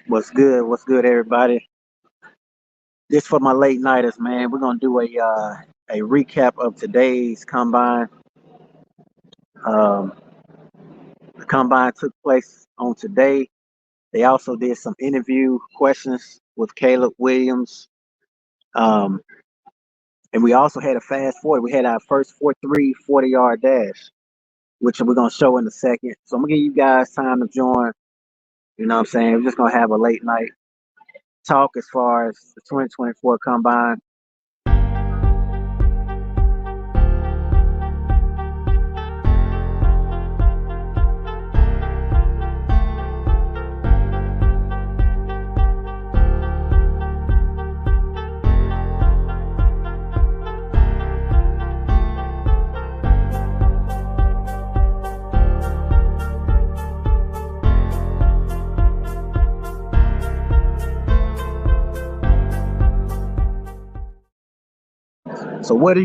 What's good? What's good, everybody? This for my late nighters, man. We're gonna do a recap of today's combine. Um, the combine took place on today. They also did some interview questions with Caleb Williams, um, and we also had a fast 40. We had our first 4.3 40-yard dash, which we're gonna show in a second. So I'm gonna give you guys time to join. You know what I'm saying? We're just gonna have a late night talk as far as the 2024 combine. So where do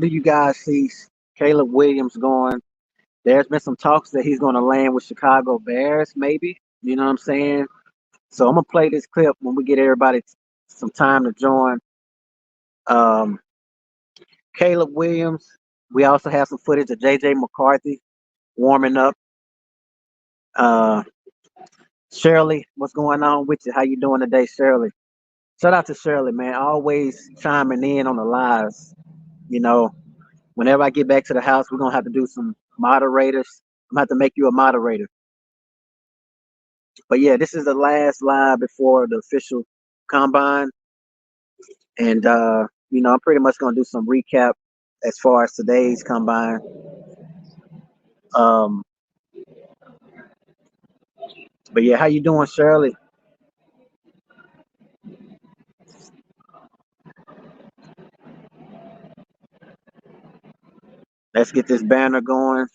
you guys see Caleb Williams going? There's been some talks that he's going to land with Chicago Bears, maybe. You know what I'm saying? So I'm gonna play this clip when we get everybody some time to join. Um, Caleb Williams. We also have some footage of JJ McCarthy warming up. Uh, Shirley, what's going on with you? How you doing today, Shirley? Shout out to Shirley, man. Always chiming in on the lives. You know, whenever I get back to the house, we're gonna have to do some moderators. I'm gonna have to make you a moderator. But yeah, this is the last live before the official combine, and I'm pretty much gonna do some recap as far as today's combine. Um, but yeah, how you doing, Shirley? Let's get this banner going.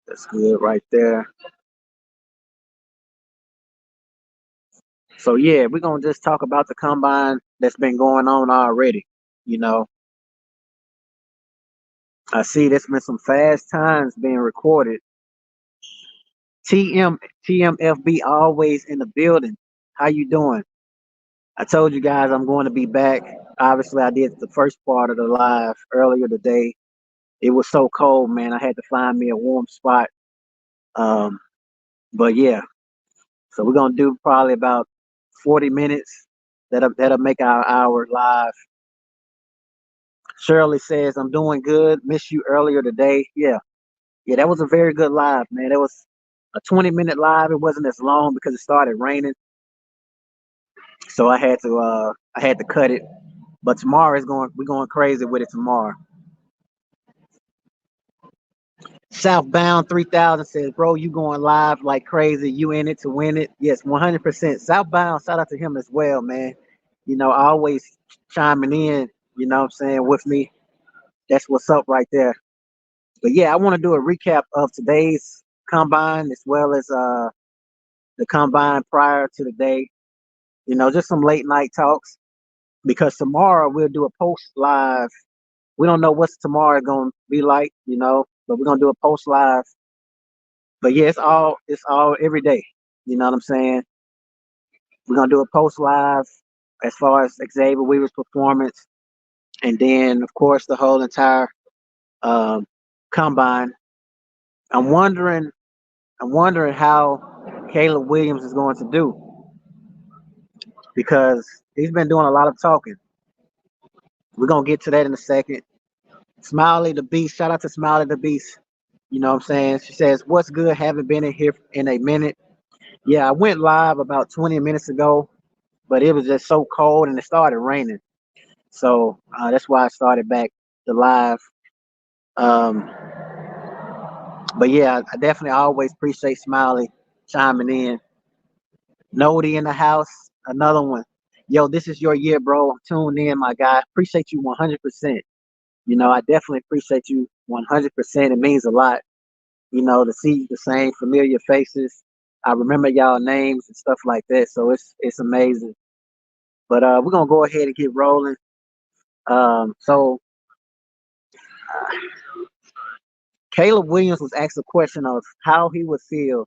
That's good right there. So yeah, we're gonna just talk about the combine that's been going on already. You know, I see there's been some fast times being recorded. TMFB always in the building. How you doing? I told you guys I'm going to be back. Obviously, I did the first part of the live earlier today. It was so cold, man. I had to find me a warm spot. Um, but yeah, so we're gonna do probably about 40 minutes. That'll make our hour live. Shirley says I'm doing good. Missed you earlier today. Yeah, yeah, that was a very good live, man. It was a 20-minute live. It wasn't as long because it started raining, so I had to cut it. But tomorrow is going we're going crazy with it tomorrow. Southbound 3000 says, bro, you going live like crazy. You in it to win it. Yes, 100%. Southbound, shout out to him as well, man. Always chiming in, what I'm saying, with me. That's what's up right there. But yeah, I want to do a recap of today's combine as well as the combine prior to the day. Just some late night talks because tomorrow we'll do a post live. We don't know what's tomorrow going to be like, but we're going to do a post live. But yeah, it's all every day. You know what I'm saying? We're gonna do a post live as far as Xavier Weaver's performance, and then of course the whole entire um, combine. I'm wondering, I'm wondering how Caleb Williams is going to do because he's been doing a lot of talking. We're gonna get to that in a second. Smiley the Beast, shout out to Smiley the Beast. You know what I'm saying? She says, "What's good? Haven't been in here in a minute." Yeah, I went live about 20 minutes ago, but it was just so cold and it started raining. So that's why I started back the live. Um, but yeah, I definitely always appreciate Smiley chiming in. Nody in the house, another one. Yo, this is your year, bro. I'm tuned in, my guy. Appreciate you 100%. I definitely appreciate you 100%. It means a lot, to see the same familiar faces. I remember y'all names and stuff like that. So it's amazing. But we're gonna go ahead and get rolling. So Caleb Williams was asked a question of how he would feel,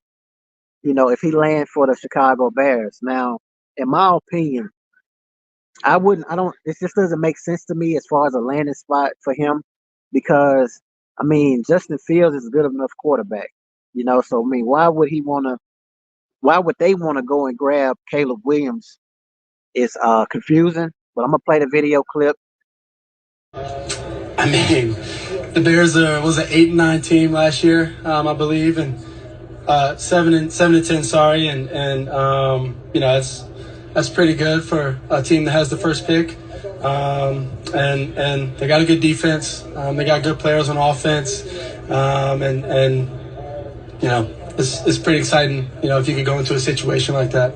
if he landed for the Chicago Bears. Now, in my opinion, I don't, it just doesn't make sense to me as far as a landing spot for him because, I mean, Justin Fields is a good enough quarterback, so, I mean, why would they want to go and grab Caleb Williams is confusing, but I'm going to play the video clip. I mean, the Bears was an 8-9 team last year, I believe, and 7-10. Sorry, and that's pretty good for a team that has the first pick. And they got a good defense. They got good players on offense, and it's pretty exciting. If you could go into a situation like that.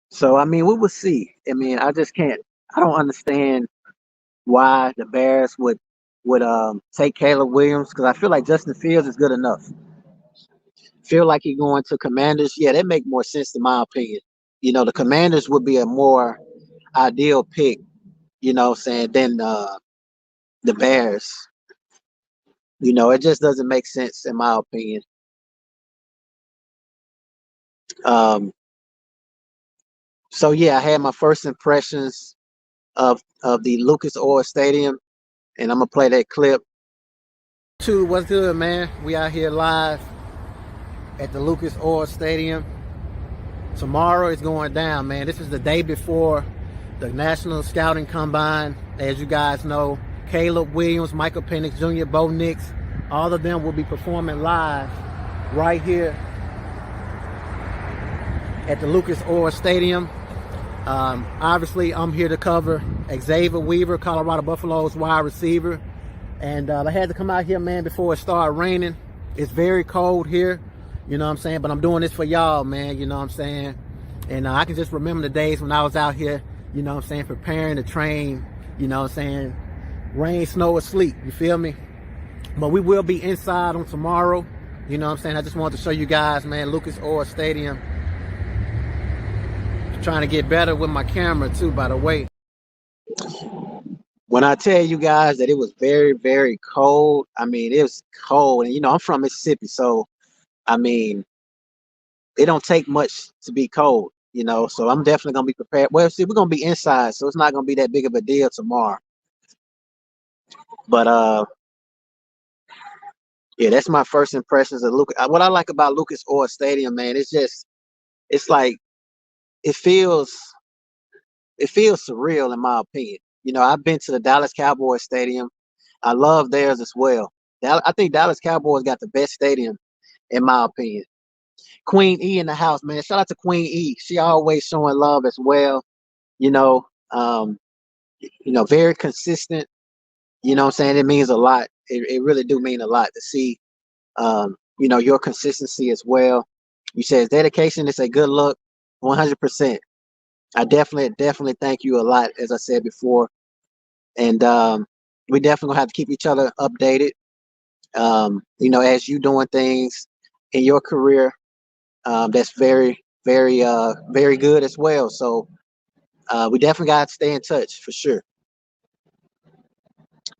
So I mean, we will see. I mean, I just can't. I don't understand why the Bears would take Caleb Williams because I feel like Justin Fields is good enough. Feel like he going to Commanders, yeah, that make more sense in my opinion. The Commanders would be a more ideal pick, what I'm saying, than the Bears. It just doesn't make sense in my opinion. So yeah, I had my first impressions of the Lucas Oil Stadium, and I'm gonna play that clip. What's good, man? We out here live at the Lucas Oil Stadium. Tomorrow is going down, man. This is the day before the National Scouting Combine. As you guys know, Caleb Williams, Michael Penix Jr., Bo Nix, all of them will be performing live right here at the Lucas Oil Stadium. Obviously, I'm here to cover Xavier Weaver, Colorado Buffaloes wide receiver. And I had to come out here, man, before it started raining. It's very cold here, what I'm saying? But I'm doing this for y'all, man, what I'm saying? And I can just remember the days when I was out here, what I'm saying, preparing to train, what I'm saying? Rain, snow, or sleet, you feel me? But we will be inside on tomorrow, what I'm saying? I just wanted to show you guys, man, Lucas Oil Stadium. Trying to get better with my camera too, by the way. When I tell you guys that it was very, very cold, I mean, it was cold. And, I'm from Mississippi, so, I mean, it don't take much to be cold, so I'm definitely going to be prepared. Well, see, we're going to be inside, so it's not going to be that big of a deal tomorrow. But, yeah, that's my first impressions of Lucas. What I like about Lucas Oil Stadium, man, it's like, it feels surreal in my opinion. I've been to the Dallas Cowboys Stadium. I love theirs as well. I think Dallas Cowboys got the best stadium in my opinion. Queen E in the house, man. Shout out to Queen E. She always showing love as well. Very consistent. What I'm saying? It means a lot. It really do mean a lot to see your consistency as well. You said dedication is a good look, 100%. I definitely thank you a lot, as I said before. And we definitely gonna have to keep each other updated. As you doing things in your career, that's very, very, very good as well. So we definitely got to stay in touch for sure.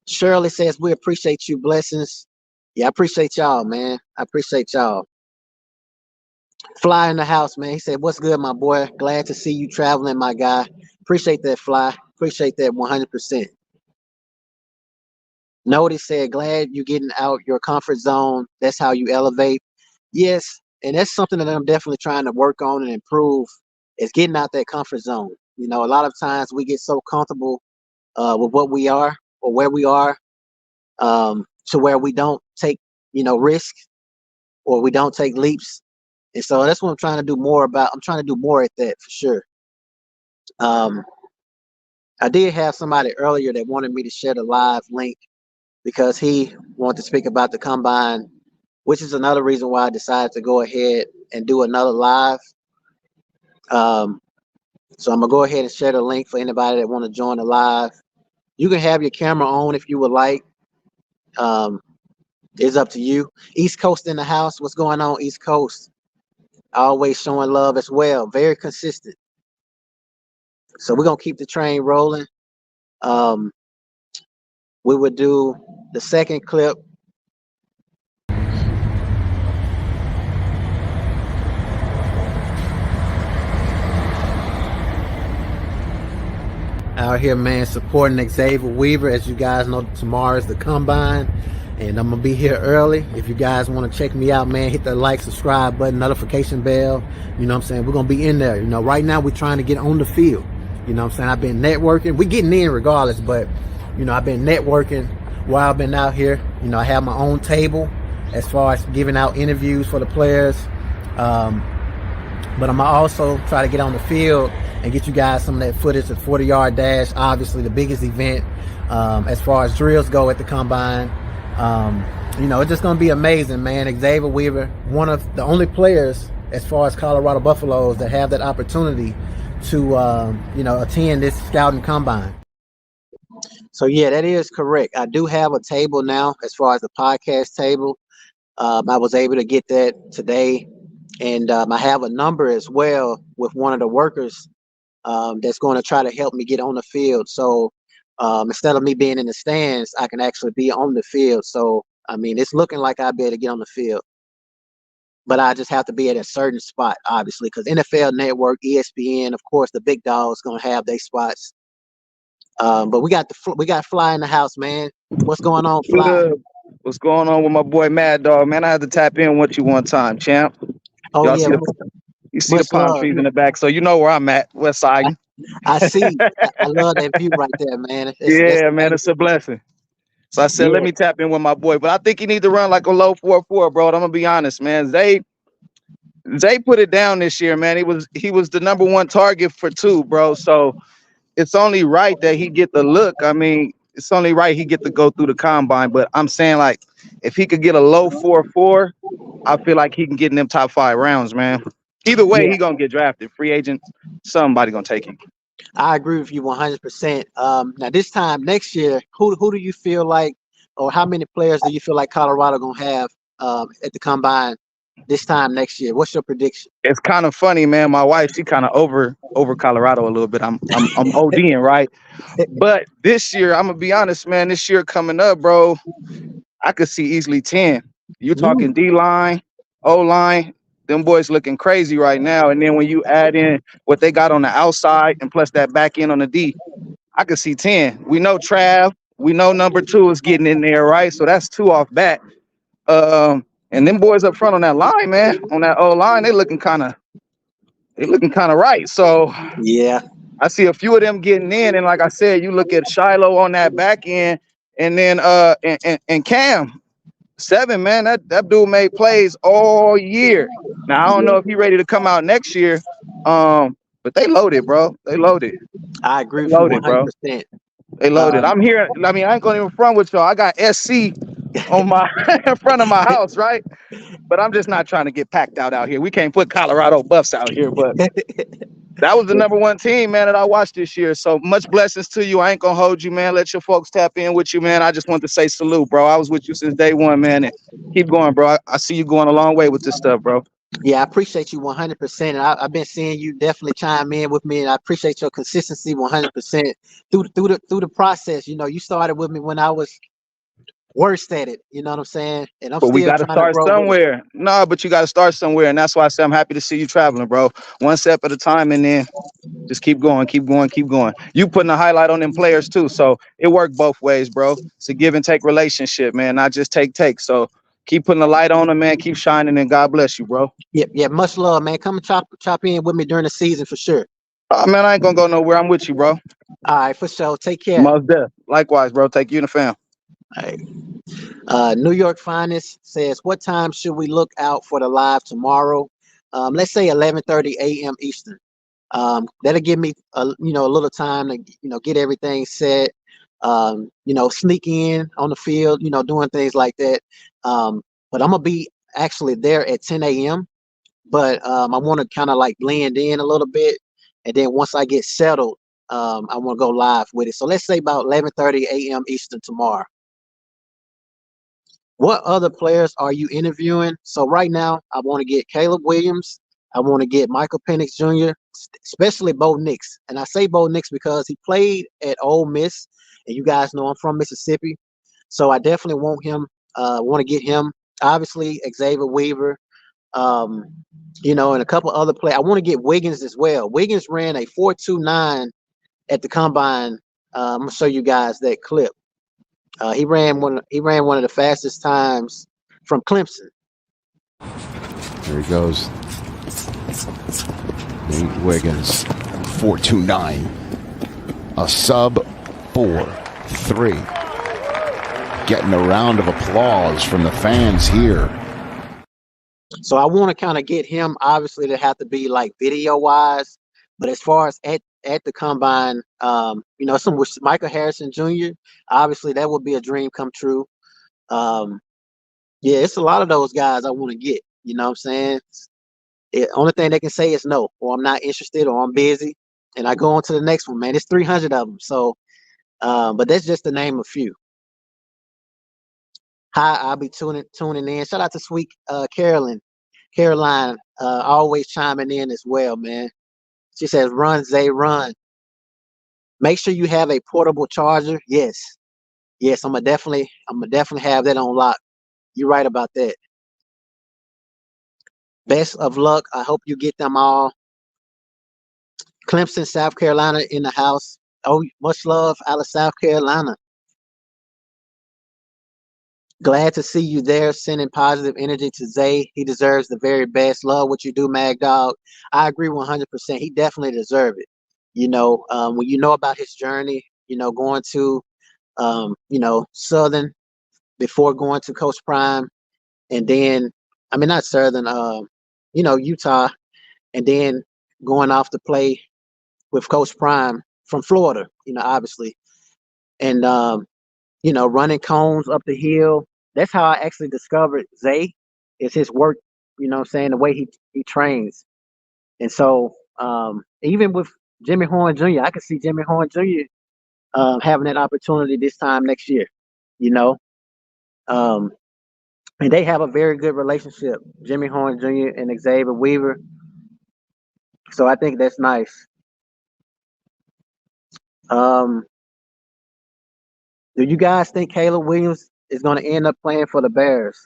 Shirley says we appreciate you. Blessings. Yeah, I appreciate y'all, man. I appreciate y'all. Fly in the house, man. He said, "What's good, my boy? Glad to see you traveling, my guy. Appreciate that, Fly. Appreciate that 100%." Notice said, "Glad you getting out your comfort zone. That's how you elevate." Yes, and that's something that I'm definitely trying to work on and improve. Is getting out that comfort zone. A lot of times we get so comfortable with what we are or where we are, to where we don't take risk or we don't take leaps. And so that's what I'm trying to do more about. I'm trying to do more at that for sure. I did have somebody earlier that wanted me to share the live link because he wanted to speak about the combine, which is another reason why I decided to go ahead and do another live. So I'm gonna go ahead and share the link for anybody that want to join the live. You can have your camera on if you would like. It's up to you. East Coast in the house. What's going on, East Coast? Always showing love as well. Very consistent. So we're gonna keep the train rolling. Um, we would do the second clip. Out here, man, supporting Xavier Weaver. As you guys know, tomorrow is the combine, and I'm gonna be here early. If you guys want to check me out, man, hit that like, subscribe button, notification bell. You know what I'm saying? We're gonna be in there. You know, right now we're trying to get on the field. You know what I'm saying? I've been networking. We're getting in regardless, but you know, I've been networking while I've been out here. You know, I have my own table as far as giving out interviews for the players. But I'm gonna also try to get on the field and get you guys some of that footage of 40-yard dash, obviously the biggest event as far as drills go at the combine. You know, it's just going to be amazing, man. Xavier Weaver, one of the only players as far as Colorado Buffaloes that have that opportunity to, you know, attend this scouting combine. So, yeah, that is correct. I do have a table now as far as the podcast table. I was able to get that today. And I have a number as well with one of the workers that's going to try to help me get on the field. So instead of me being in the stands, I can actually be on the field. So, I mean, it's looking like I'll be able to get on the field. But I just have to be at a certain spot, obviously, because NFL Network, ESPN, of course, the big dogs going to have their spots. But we got Fly in the house, man. What's going on, Fly? What's going on with my boy Mad Dog, man? I had to tap in with you one time, champ. Oh, Y'all yeah. see the palm trees in the back, so you know where I'm at, West Side. I see. I love that view right there, man. Man, it's a blessing. So I said, let me tap in with my boy, but I think he need to run like a low 4.4, bro. I'm gonna be honest, man. Zay put it down this year, man. He was the number one target for 2, bro. So it's only right that he get the look. I mean, it's only right he get to go through the combine. But I'm saying, like, if he could get a low 4.4, I feel like he can get in them top 5 rounds, man. Either way, he gonna get drafted, free agent. Somebody gonna take him. I agree with you 100%. Now this time next year, who do you feel like, or how many players do you feel like Colorado gonna have at the combine this time next year? What's your prediction? It's kind of funny, man. My wife, she kind of over Colorado a little bit. I'm ODing, right? But this year, I'm gonna be honest, man. This year coming up, bro, I could see easily 10. You're talking D line, O line. Them boys looking crazy right now. And then when you add in what they got on the outside and plus that back end on the D, I could see 10. We know Trav. We know number 2 is getting in there, right? So that's 2 off bat. And them boys up front on that line, man, on that O line, they looking kind of right. So yeah, I see a few of them getting in. And like I said, you look at Shiloh on that back end, and then and Cam. 7, man, that dude made plays all year. Now I don't know if he's ready to come out next year, but they loaded, bro. They loaded. I agree with you 100%. They loaded. I'm here. I mean, I ain't going even front with y'all. I got SC on my in front of my house, right? But I'm just not trying to get packed out here. We can't put Colorado Buffs out here, but that was the number 1 team, man, that I watched this year. So much blessings to you. I ain't gonna hold you, man. Let your folks tap in with you, man. I just want to say salute, bro. I was with you since day 1, man. And keep going, bro. I see you going a long way with this stuff, bro. Yeah, I appreciate you 100%. And I've been seeing you definitely chime in with me, and I appreciate your consistency 100% through the process. You know, you started with me when I was worst at it. You know what I'm saying? And but we got to start somewhere. No, but you got to start somewhere, and that's why I say I'm happy to see you traveling, bro. One step at a time, and then just keep going, keep going, keep going. You putting a highlight on them players too, so it worked both ways, bro. It's a give and take relationship, man. Not just take. So keep putting the light on them, man. Keep shining, and God bless you, bro. Yeah. Much love, man. Come and chop in with me during the season for sure. Oh, man, I ain't gonna go nowhere. I'm with you, bro. All right, for sure. Take care. Most deaf. Likewise, bro. Take you and the fam. All right. New York Finest says, what time should we look out for the live tomorrow? Let's say 11:30 a.m. Eastern. That'll give me a little time to get everything set. Sneak in on the field, doing things like that. But I'm gonna be actually there at 10 a.m. But I want to kind of like blend in a little bit, and then once I get settled, I want to go live with it. So let's say about 11:30 a.m. Eastern tomorrow. What other players are you interviewing? So right now, I want to get Caleb Williams. I want to get Michael Penix Jr., especially Bo Nix. And I say Bo Nix because he played at Ole Miss, and you guys know I'm from Mississippi. So I definitely want him, want to get him. Obviously, Xavier Weaver, um, and a couple other players. I want to get Wiggins as well. Wiggins ran a 4.29 at the combine. I'm gonna show you guys that clip. He ran one of the fastest times from Clemson. Here he goes. Nate Wiggins, 4.29. A sub 4.3. Getting a round of applause from the fans here. So I want to kind of get him, obviously, to have to be like video wise, but as far as at the combine, some with Michael Harrison Jr., obviously that would be a dream come true. Yeah, it's a lot of those guys I want to get. You know what I'm saying? Only thing they can say is no, or I'm not interested, or I'm busy, and I go on to the next one. Man, it's 300 of them. So, but that's just to name a few. Hi, I'll be tuning in. Shout out to sweet Caroline, always chiming in as well, man. She says, "Run, Zay, run." Make sure you have a portable charger. Yes, I'm gonna definitely have that on lock. You're right about that. Best of luck. I hope you get them all. Clemson, South Carolina in the house. Oh, much love out of South Carolina. Glad to see you there, sending positive energy to Zay. He deserves the very best. Love what you do, Mag Dog. I agree 100%. He definitely deserves it. When you know about his journey, going to, Southern before going to Coach Prime, and then, I mean, not Southern, Utah, and then going off to play with Coach Prime from Florida, obviously. And, running cones up the hill. That's how I actually discovered Zay, is his work, what I'm saying, the way he trains. And so even with Jimmy Horn Jr., I could see Jimmy Horn Jr. Having that opportunity this time next year, you know. Um, and they have a very good relationship, Jimmy Horn Jr. and Xavier Weaver. So I think that's nice. Um, do you guys think Caleb Williams is going to end up playing for the Bears?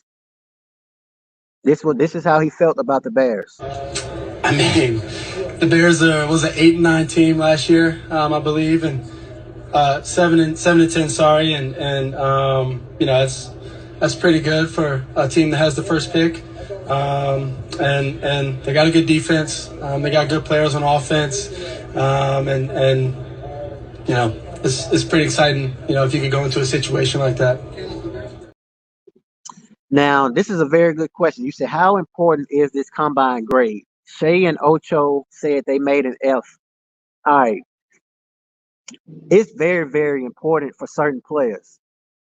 This is how he felt about the Bears. I mean, the Bears was an 8-9 team last year, I believe, and 7-10. Sorry, and that's pretty good for a team that has the first pick. And they got a good defense. They got good players on offense, and it's pretty exciting. If you could go into a situation like that. Now, this is a very good question. You said, how important is this combine grade? Shay and Ocho said they made an F. All right. It's very, very important for certain players.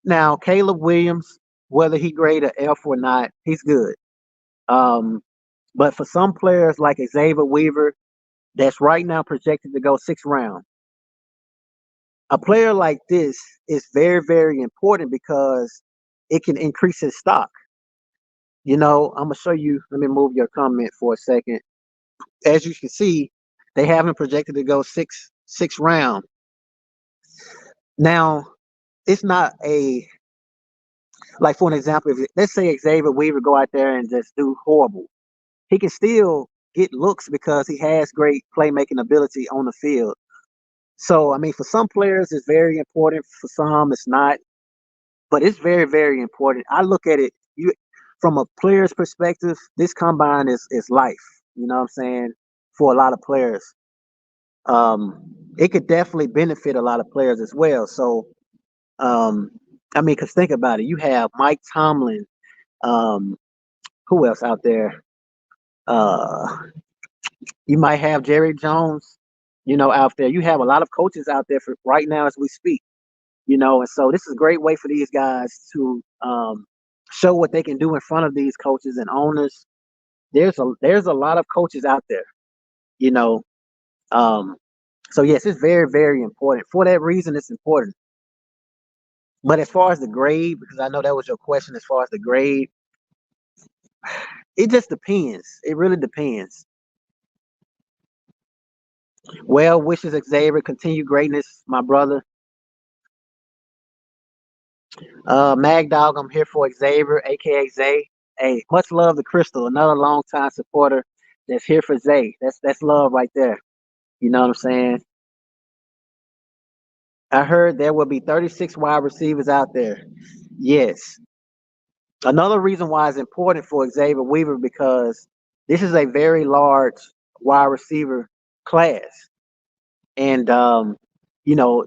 Now, Caleb Williams, whether he grade an F or not, he's good. But for some players like Xavier Weaver, that's right now projected to go 6th round. A player like this is very, very important because it can increase his stock. I'm gonna show you. Let me move your comment for a second. As you can see, they have him projected to go sixth round. Now, it's not a like for an example. If let's say Xavier Weaver go out there and just do horrible, he can still get looks because he has great playmaking ability on the field. So, I mean, for some players, it's very important. For some, it's not. But it's very, very important. I look at it from a player's perspective. This combine is life. You know what I'm saying? For a lot of players, it could definitely benefit a lot of players as well. So, um, I mean, because think about it. You have Mike Tomlin. Um, who else out there? Uh, you might have Jerry Jones. Out there. You have a lot of coaches out there for right now as we speak. And so this is a great way for these guys to show what they can do in front of these coaches and owners. There's a lot of coaches out there, you know. Um, so yes, it's very, very important. For that reason, it's important. But as far as the grade, because I know that was your question, as far as the grade, it just depends. It really depends. Well wishes, Xavier. Continue greatness, my brother. Mag Dog, I'm here for Xavier, aka Zay. Hey, much love to Crystal, another longtime supporter that's here for Zay. That's love right there. You know what I'm saying? I heard there will be 36 wide receivers out there. Yes. Another reason why it's important for Xavier Weaver because this is a very large wide receiver class. And you know,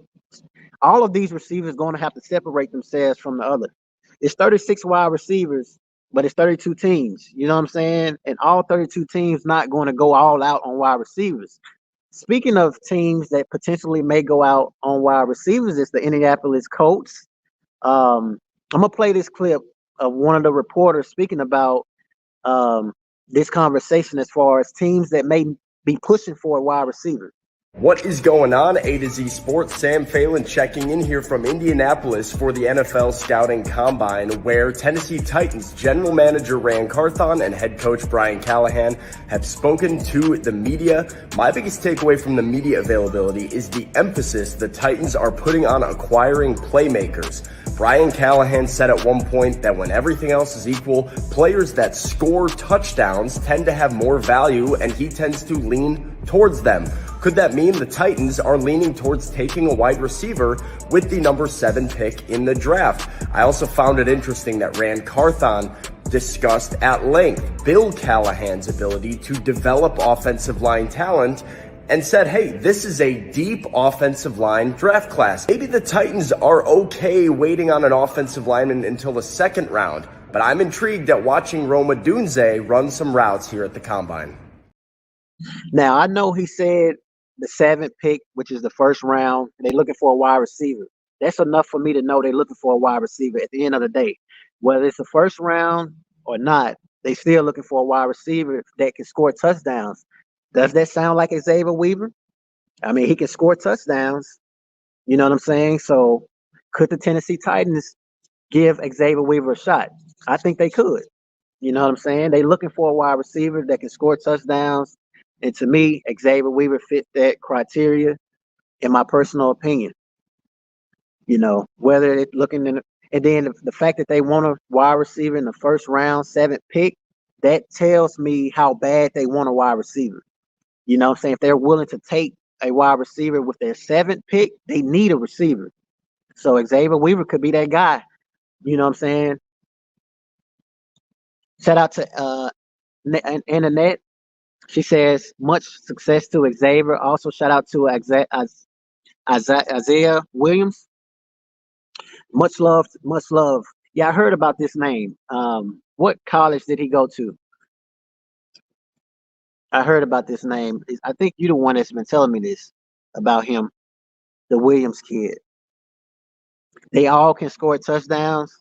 all of these receivers going to have to separate themselves from the other. It's 36 wide receivers, but it's 32 teams. You know what I'm saying? And all 32 teams not going to go all out on wide receivers. Speaking of teams that potentially may go out on wide receivers, it's the Indianapolis Colts. I'm gonna play this clip of one of the reporters speaking about um, this conversation as far as teams that may be pushing for a wide receiver. What is going on? A to Z Sports, Sam Phelan checking in here from Indianapolis for the NFL Scouting Combine, where Tennessee Titans general manager Rand Carthon and head coach Brian Callahan have spoken to the media. My biggest takeaway from the media availability is the emphasis the Titans are putting on acquiring playmakers. Brian Callahan said at one point that when everything else is equal, players that score touchdowns tend to have more value, and he tends to lean towards them. Could that mean the Titans are leaning towards taking a wide receiver with the number 7 pick in the draft? I also found it interesting that Rand Carthon discussed at length Bill Callahan's ability to develop offensive line talent and said, hey, this is a deep offensive line draft class. Maybe the Titans are okay waiting on an offensive lineman until the second round, but I'm intrigued at watching Roma Dunze run some routes here at the Combine. Now I know he said the 7th pick, which is the first round, they're looking for a wide receiver. That's enough for me to know they're looking for a wide receiver at the end of the day. Whether it's the first round or not, they still looking for a wide receiver that can score touchdowns. Does that sound like Xavier Weaver? I mean, he can score touchdowns. You know what I'm saying? So could the Tennessee Titans give Xavier Weaver a shot? I think they could. You know what I'm saying? They looking for a wide receiver that can score touchdowns. And to me, Xavier Weaver fit that criteria in my personal opinion. You know, whether it's looking in, and then the fact that they want a wide receiver in the first round, 7th pick, that tells me how bad they want a wide receiver. You know what I'm saying? If they're willing to take a wide receiver with their 7th pick, they need a receiver. So Xavier Weaver could be that guy. You know what I'm saying? Shout out to Annette. She says, much success to Xavier. Also, shout out to Isaiah Williams. Much love, much love. Yeah, I heard about this name. What college did he go to? I heard about this name. I think you're the one that's been telling me this about him, the Williams kid. They all can score touchdowns.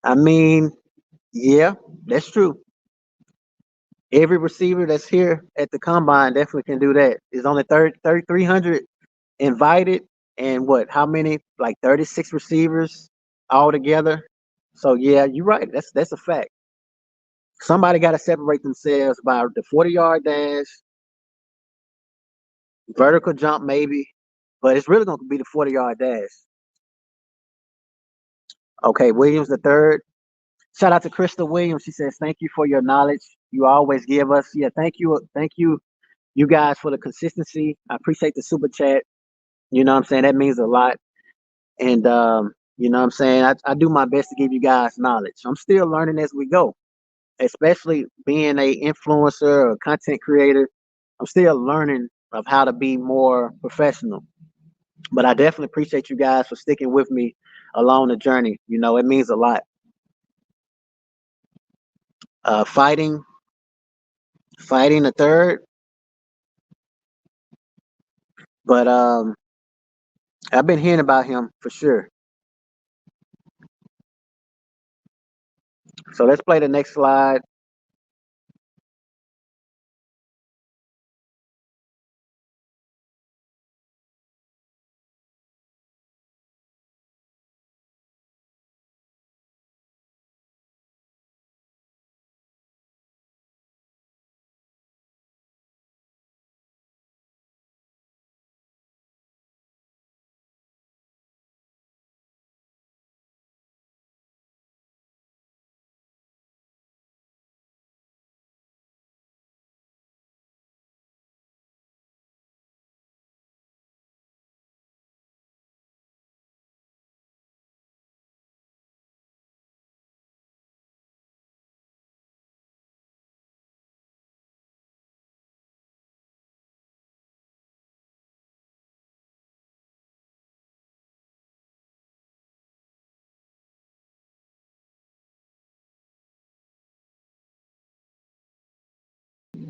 I mean, yeah, that's true. Every receiver that's here at the combine definitely can do that. There's only 3,300 invited, and what? How many? Like 36 receivers altogether. So yeah, you're right. That's a fact. Somebody got to separate themselves by the 40-yard dash, vertical jump maybe, but it's really going to be the 40-yard dash. Okay, Williams the third. Shout out to Krista Williams. She says, "Thank you for your knowledge. You always give us." Yeah, thank you, you guys for the consistency. I appreciate the super chat. You know what I'm saying? That means a lot. And you know what I'm saying? I do my best to give you guys knowledge. I'm still learning as we go, especially being a influencer or content creator. I'm still learning of how to be more professional. But I definitely appreciate you guys for sticking with me along the journey. You know, it means a lot. Fighting the third. But I've been hearing about him for sure. So let's play the next slide.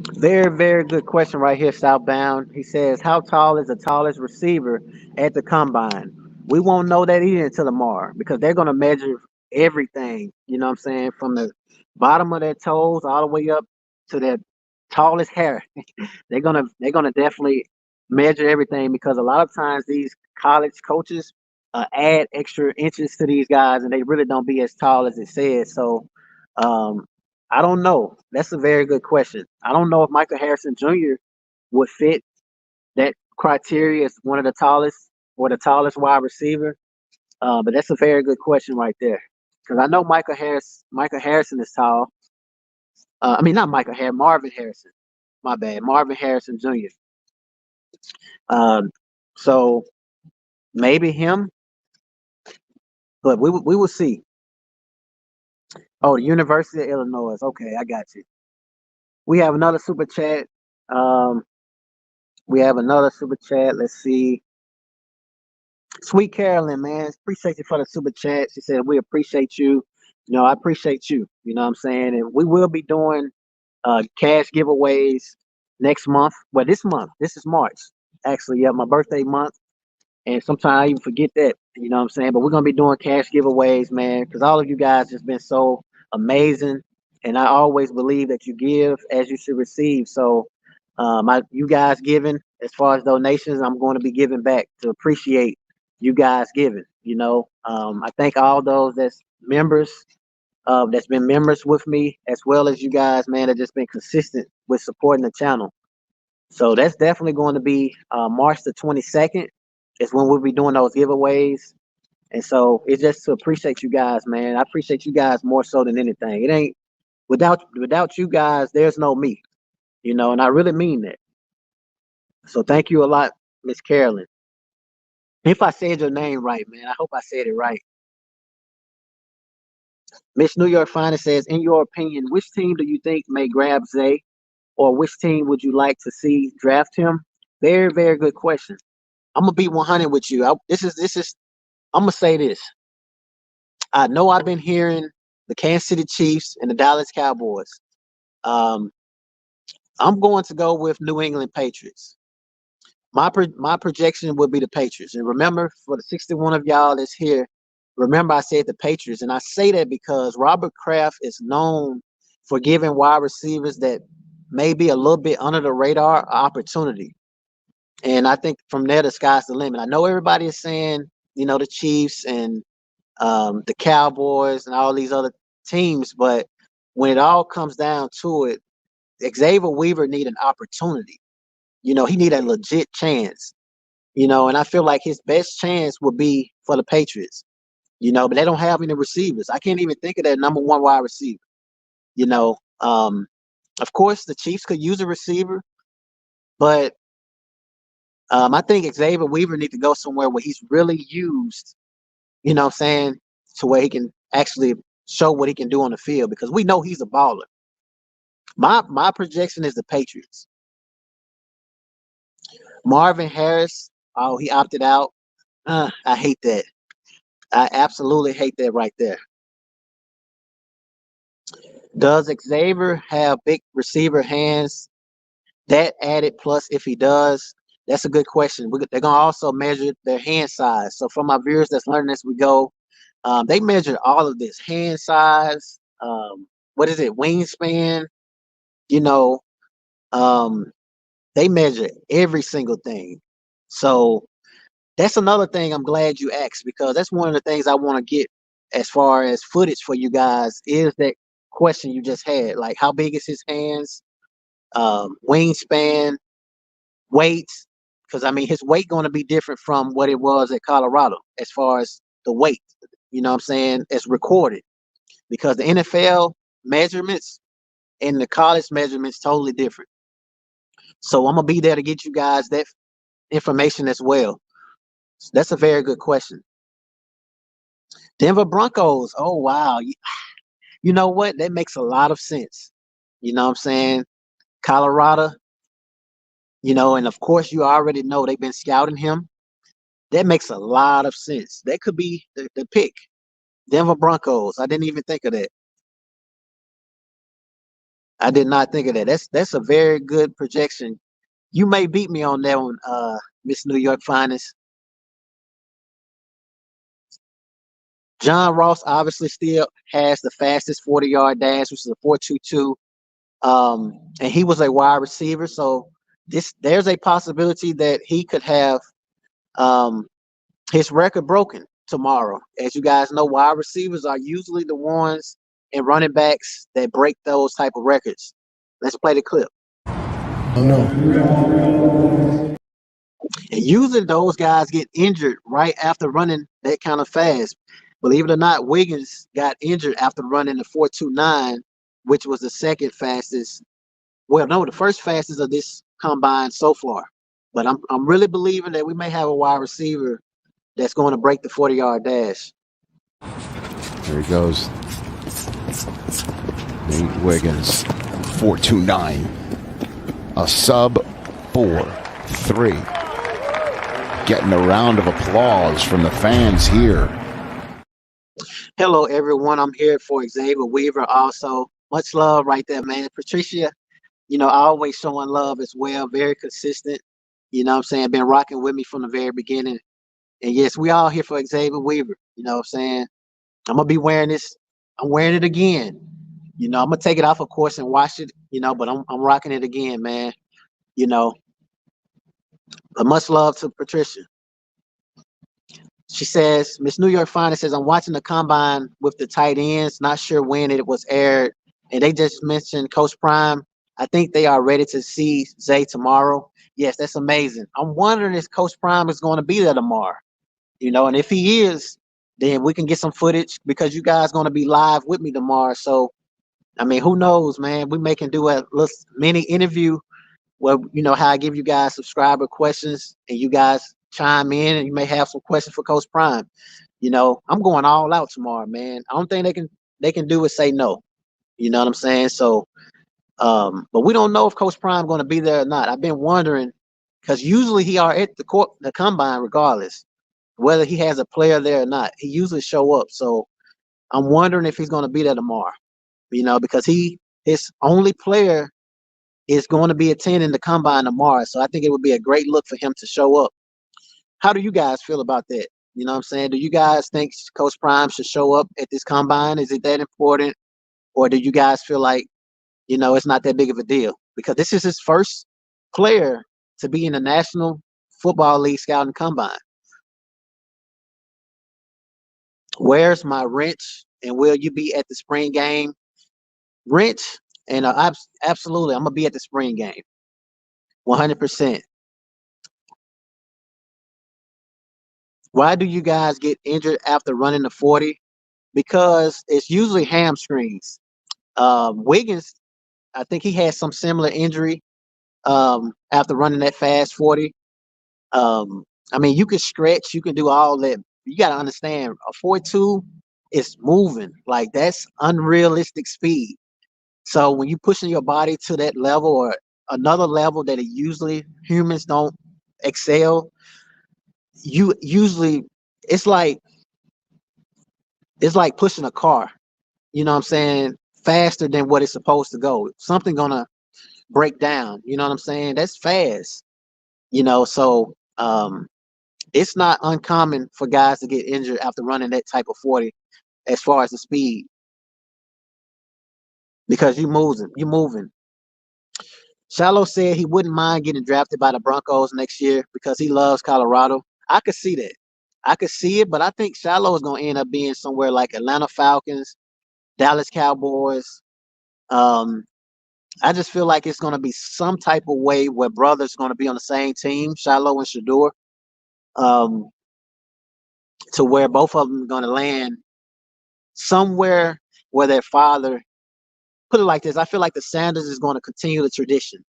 Very, very good question right here, Southbound. He says, how tall is the tallest receiver at the combine? We won't know that either until tomorrow because they're going to measure everything, you know what I'm saying, from the bottom of their toes all the way up to their tallest hair. They're gonna definitely measure everything because a lot of times these college coaches add extra inches to these guys and they really don't be as tall as it says. So um, I don't know. That's a very good question. I don't know if Michael Harrison Jr. would fit that criteria as one of the tallest or the tallest wide receiver. But that's a very good question right there. Because I know Michael Harrison is tall. I mean, not Michael Harrison, Marvin Harrison. My bad, Marvin Harrison Jr. Um, so maybe him, but we will see. Oh, the University of Illinois. Okay, I got you. We have another super chat. Um, we have another super chat. Let's see. Sweet Carolyn, man, appreciate you for the super chat. She said we appreciate you. You know, I appreciate you. You know what I'm saying? And we will be doing cash giveaways next month. Well, this month. This is March. Actually, yeah, my birthday month. And sometimes I even forget that, you know what I'm saying? But we're gonna be doing cash giveaways, man, because all of you guys just been so amazing. And I always believe that you give as you should receive. So you guys giving as far as donations, I'm going to be giving back to appreciate you guys giving. You know, I thank all those that's been members with me, as well as you guys, man, that just been consistent with supporting the channel. So that's definitely going to be March the 22nd is when we'll be doing those giveaways. And so it's just to appreciate you guys, man. I appreciate you guys more so than anything. It ain't without you guys, there's no me, you know, and I really mean that. So thank you a lot, Miss Carolyn. If I said your name right, man, I hope I said it right. Miss New York Finest says, in your opinion, which team do you think may grab Zay, or which team would you like to see draft him? Very, very good question. I'm gonna be 100 with you. This is. I'm gonna say this. I know I've been hearing the Kansas City Chiefs and the Dallas Cowboys. Um, I'm going to go with New England Patriots. My projection would be the Patriots. And remember, for the 61 of y'all that's here, remember I said the Patriots, and I say that because Robert Kraft is known for giving wide receivers that may be a little bit under the radar opportunity. And I think from there the sky's the limit. I know everybody is saying, you know, the Chiefs and the Cowboys and all these other teams. But when it all comes down to it, Xavier Weaver need an opportunity. You know, he need a legit chance. You know, and I feel like his best chance would be for the Patriots. You know, but they don't have any receivers. I can't even think of that number one wide receiver. You know, of course the Chiefs could use a receiver, but I think Xavier Weaver need to go somewhere where he's really used, you know what I'm saying, to where he can actually show what he can do on the field because we know he's a baller. My projection is the Patriots. Marvin Harris, oh, he opted out. I hate that. I absolutely hate that right there. Does Xavier have big receiver hands? That added plus, if he does, that's a good question. They're gonna also measure their hand size. So for my viewers that's learning as we go, they measure all of this hand size. What is it? Wingspan. You know, um, they measure every single thing. So that's another thing I'm glad you asked because that's one of the things I want to get as far as footage for you guys is that question you just had. Like, how big is his hands? Wingspan, weight. Because I mean, his weight going to be different from what it was at Colorado as far as the weight. You know what I'm saying? It's recorded because the NFL measurements and the college measurements totally different. So I'm gonna be there to get you guys that information as well. So that's a very good question. Denver Broncos. Oh wow. You know what? That makes a lot of sense. You know what I'm saying? Colorado, you know, and of course you already know they've been scouting him. That makes a lot of sense. That could be the pick. Denver Broncos. I didn't even think of that. I did not think of that. That's a very good projection. You may beat me on that one, Miss New York Finest. John Ross obviously still has the fastest 40-yard dash, which is a 4.22. And he was a wide receiver, so there's a possibility that he could have his record broken tomorrow. As you guys know, wide receivers are usually the ones and running backs that break those type of records. Let's play the clip. Oh no. And usually those guys get injured right after running that kind of fast. Believe it or not, Wiggins got injured after running the 4.29, which was the second fastest. Well, no, the first fastest of this combine so far. But I'm really believing that we may have a wide receiver that's going to break the 40-yard dash. Here he goes. Nate Wiggins, 4.29. A sub 4.3. Getting a round of applause from the fans here. Hello, everyone. I'm here for Xavier Weaver also. Much love right there, man. Patricia, always showing love as well. Very consistent. You know what I'm saying? Been rocking with me from the very beginning. And yes, we all here for Xavier Weaver. You know what I'm saying? I'm going to be wearing this. I'm wearing it again. I'm going to take it off, of course, and wash it, but I'm rocking it again, man. But much love to Patricia. She says, Miss New York Finest says, I'm watching the combine with the tight ends. Not sure when it was aired. And they just mentioned Coach Prime. I think they are ready to see Zay tomorrow. Yes, that's amazing. I'm wondering if Coach Prime is going to be there tomorrow. And if he is, then we can get some footage because you guys going to be live with me tomorrow. So, I mean, who knows, man? We may can do a little mini interview where, how I give you guys subscriber questions and you guys chime in and you may have some questions for Coach Prime. I'm going all out tomorrow, man. I don't think they can do is say no. You know what I'm saying? So, but we don't know if Coach Prime going to be there or not. I've been wondering because usually he are at the combine regardless, whether he has a player there or not. He usually show up. So I'm wondering if he's going to be there tomorrow. Because his only player is going to be attending the combine tomorrow. So I think it would be a great look for him to show up. How do you guys feel about that? You know what I'm saying? Do you guys think Coach Prime should show up at this combine? Is it that important? Or do you guys feel like, it's not that big of a deal? Because this is his first player to be in the National Football League Scouting Combine. Where's my wrench? And will you be at the spring game? Wrench, and absolutely, I'm going to be at the spring game. 100%. Why do you guys get injured after running the 40? Because it's usually hamstrings. Wiggins, I think he had some similar injury after running that fast 40. I mean, you can stretch, you can do all that. You got to understand, a 4.2 is moving. Like, that's unrealistic speed. So when you pushing your body to that level or another level that usually humans don't excel, you usually it's like pushing a car, you know what I'm saying, faster than what it's supposed to go. Something gonna break down, you know what I'm saying? That's fast, so it's not uncommon for guys to get injured after running that type of 40 as far as the speed. Because you're moving. Shallow said he wouldn't mind getting drafted by the Broncos next year because he loves Colorado. I could see that. I could see it, but I think Shallow is going to end up being somewhere like Atlanta Falcons, Dallas Cowboys. I just feel like it's going to be some type of way where brothers are going to be on the same team, Shallow and Shador, to where both of them are going to land somewhere where their father, put it like this, I feel like the Sanders is going to continue the tradition,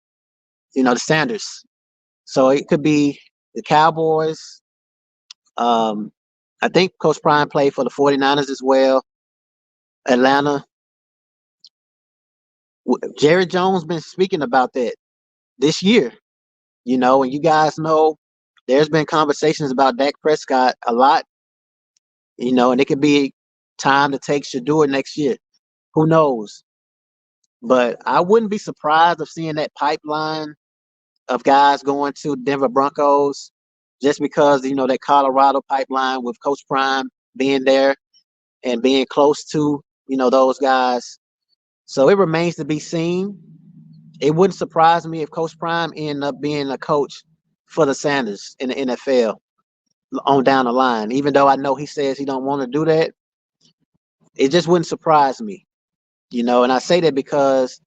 the Sanders. So it could be the Cowboys. I think Coach Prime played for the 49ers as well. Atlanta. Jerry Jones been speaking about that this year, and you guys know there's been conversations about Dak Prescott a lot, and it could be time to take Shador next year. Who knows? But I wouldn't be surprised of seeing that pipeline of guys going to Denver Broncos just because, that Colorado pipeline with Coach Prime being there and being close to, those guys. So it remains to be seen. It wouldn't surprise me if Coach Prime ended up being a coach for the Sanders in the NFL on down the line. Even though I know he says he don't want to do that, it just wouldn't surprise me. And I say that because,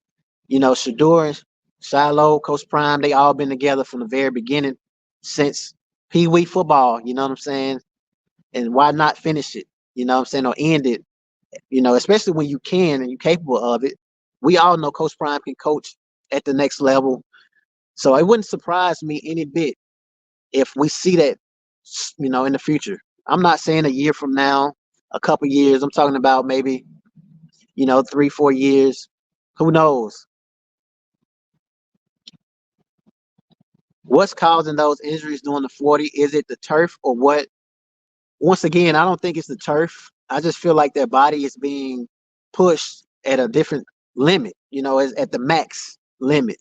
Shador and Shiloh, Coach Prime, they all been together from the very beginning since Pee Wee football, you know what I'm saying? And why not finish it, what I'm saying, or end it, especially when you can and you're capable of it. We all know Coach Prime can coach at the next level. So it wouldn't surprise me any bit if we see that, in the future. I'm not saying a year from now, a couple years. I'm talking about maybe, 3-4 years. Who knows? What's causing those injuries during the 40? Is it the turf or what? Once again, I don't think it's the turf. I just feel like their body is being pushed at a different limit, at the max limit.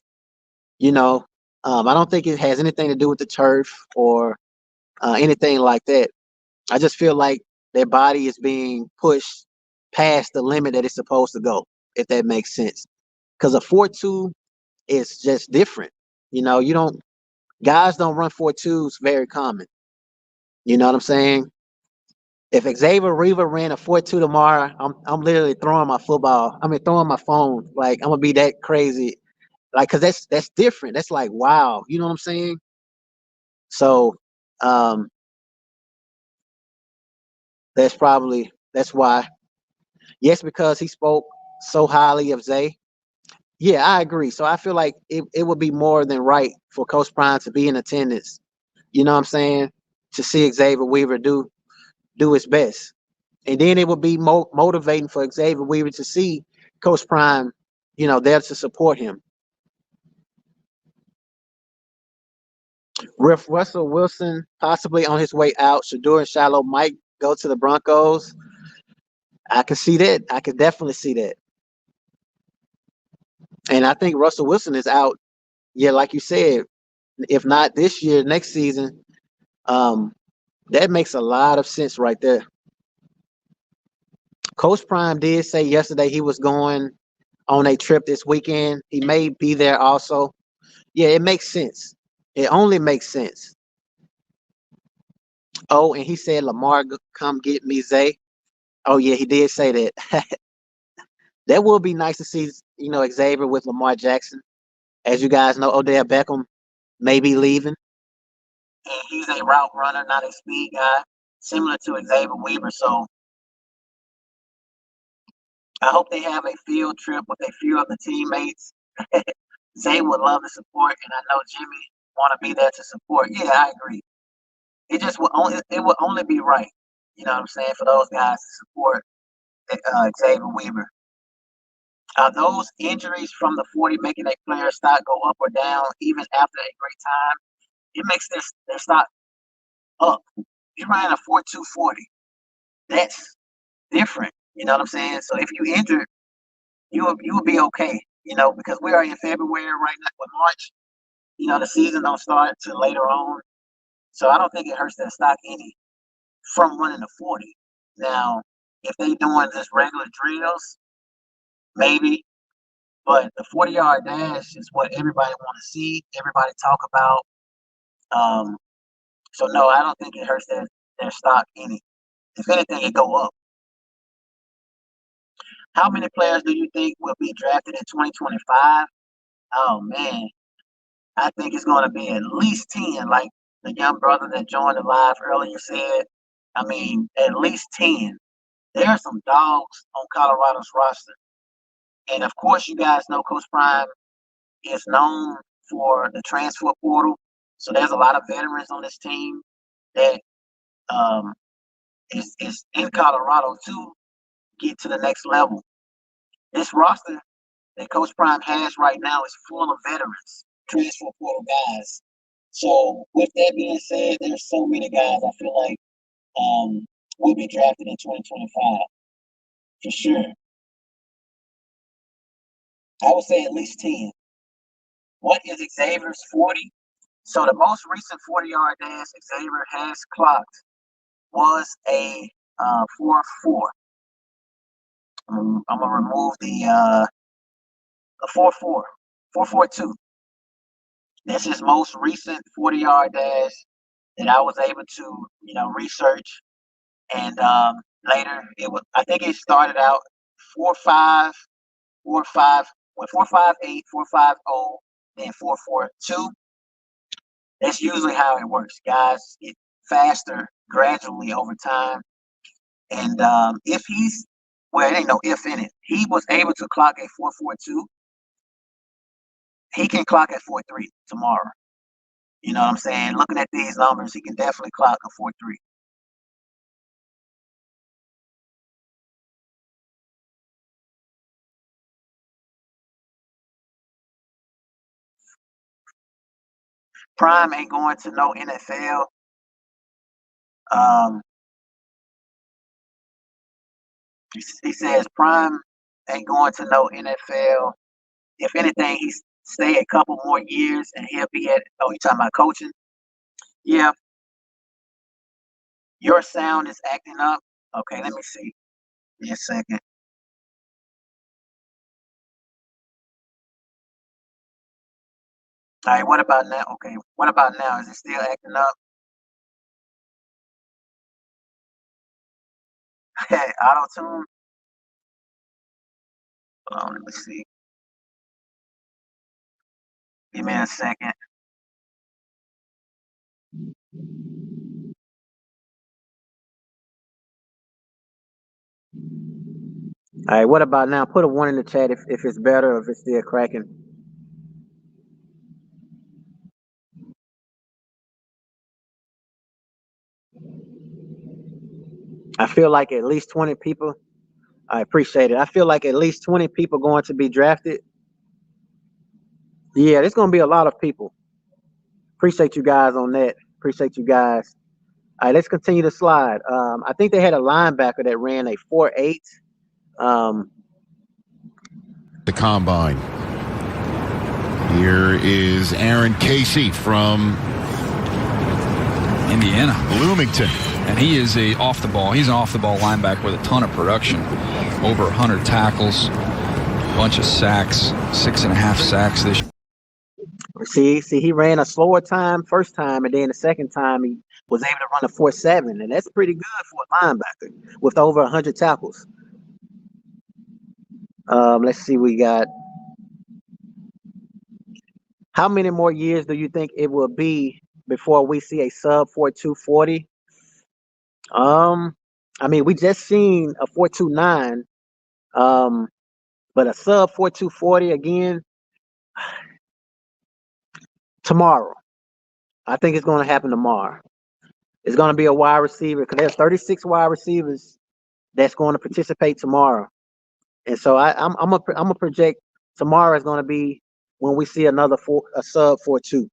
I don't think it has anything to do with the turf or anything like that. I just feel like their body is being pushed past the limit that it's supposed to go, if that makes sense. Because a 4.2 is just different. You don't guys don't run 4.2s very common. You know what I'm saying? If Xavier Weaver ran a 4.2 tomorrow, I'm literally throwing my football. I mean, throwing my phone. Like I'm gonna be that crazy. Like, cause that's different. That's like wow. You know what I'm saying? So, um, that's why. Yes, because he spoke so highly of Zay. Yeah, I agree. So I feel like it would be more than right for Coach Prime to be in attendance. You know what I'm saying? To see Xavier Weaver do his best. And then it would be motivating for Xavier Weaver to see Coach Prime, there to support him. With Russell Wilson possibly on his way out, Shador and Shiloh might go to the Broncos. I can see that. I can definitely see that. And I think Russell Wilson is out. Yeah, like you said, if not this year, next season. Um, that makes a lot of sense right there. Coach Prime did say yesterday he was going on a trip this weekend. He may be there also. Yeah, it makes sense. It only makes sense. Oh, and he said, Lamar, come get me, Zay. Oh, yeah, he did say that. That would be nice to see, Xavier with Lamar Jackson. As you guys know, Odell Beckham may be leaving. And he's a route runner, not a speed guy, similar to Xavier Weaver. So I hope they have a field trip with a few of the teammates. Zay would love the support, and I know Jimmy want to be there to support. Yeah, I agree. It would only be right, you know what I'm saying, for those guys to support Xavier Weaver. Are those injuries from the 40 making a player stock go up or down even after a great time? It makes their stock up. You ran a 4.240. That's different. You know what I'm saying? So if you injured, you will be okay. Because we are in February right now with March. The season don't start till later on. So I don't think it hurts their stock any from running a 40. Now, if they doing just regular drills, maybe. But the 40-yard dash is what everybody want to see, everybody talk about. So no, I don't think it hurts their stock any. If anything, it go up. How many players do you think will be drafted in 2025? Oh man, I think it's going to be at least 10, like the young brother that joined the live earlier said. I mean, at least 10. There are some dogs on Colorado's roster. And of course, you guys know Coach Prime is known for the transfer portal. So there's a lot of veterans on this team that um, is in Colorado to get to the next level. This roster that Coach Prime has right now is full of veterans, transfer portal guys. So with that being said, there's so many guys I feel like will be drafted in 2025 for sure. I would say at least 10. What is Xavier's 40? So the most recent 40-yard dash Xavier has clocked was a 4.4. I'm gonna remove the 4.4, 4.42. That's his most recent 40-yard dash that I was able to, research. And later I think it started out 4.5, 4.5, went 4.58, 4.50, then 4.42. That's usually how it works. Guys get faster gradually over time. And if he's, well, it ain't no if in it. He was able to clock a 4.42. He can clock at 4.3 tomorrow. You know what I'm saying? Looking at these numbers, he can definitely clock a 4.3. Prime ain't going to no NFL. He says Prime ain't going to no NFL. If anything, he's stay a couple more years and he'll be at. Oh, you talking about coaching? Yeah. Your sound is acting up. Okay, let me see. Give me a second. All right, what about now? Okay, what about now? Is it still acting up? Auto tune. Hold on, let me see. Give me a second. All right, what about now? Put a 1 in the chat if it's better or if it's still cracking. I feel like at least 20 people. I appreciate it. I feel like at least 20 people going to be drafted. Yeah, there's going to be a lot of people. Appreciate you guys on that. Appreciate you guys. All right, let's continue to slide. I think they had a linebacker that ran a 4.8. The combine. Here is Aaron Casey from Indiana, Bloomington. and he is he's an off-the-ball linebacker with a ton of production, over 100 tackles, bunch of sacks, 6.5 sacks this year. See, he ran a slower time first time, and then the second time he was able to run a 4.7, and that's pretty good for a linebacker with over 100 tackles. Let's see, we got. How many more years do you think it will be before we see a sub 4.240? I mean, we just seen a 4.29, but a sub 4.240 again tomorrow. I think it's going to happen tomorrow. It's going to be a wide receiver because there's 36 wide receivers that's going to participate tomorrow, and so I'm gonna project tomorrow is going to be when we see a sub 4.2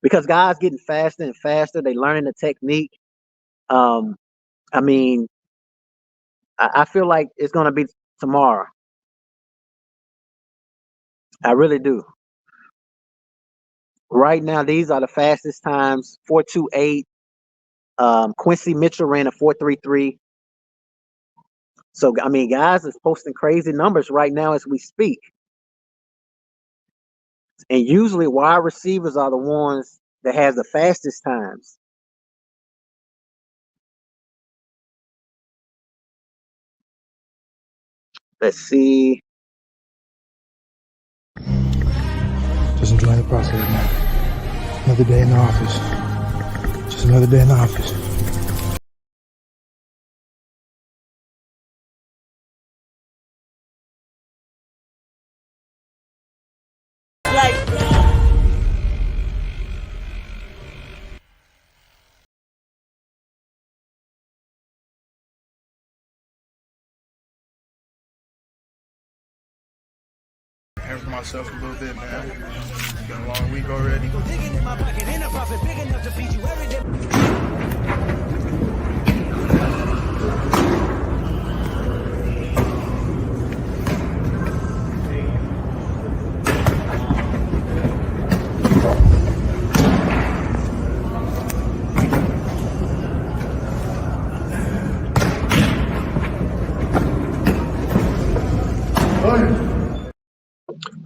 because guys getting faster and faster. They learning the technique. I mean, I feel like it's going to be tomorrow. I really do. Right now, these are the fastest times: 4.28. Quincy Mitchell ran a 4.33. So I mean, guys is posting crazy numbers right now as we speak. And usually, wide receivers are the ones that have the fastest times. Let's see. Just enjoying the process, man. Another day in the office. Just another day in the office. Prepare for myself a little bit, man. It's been a long week already.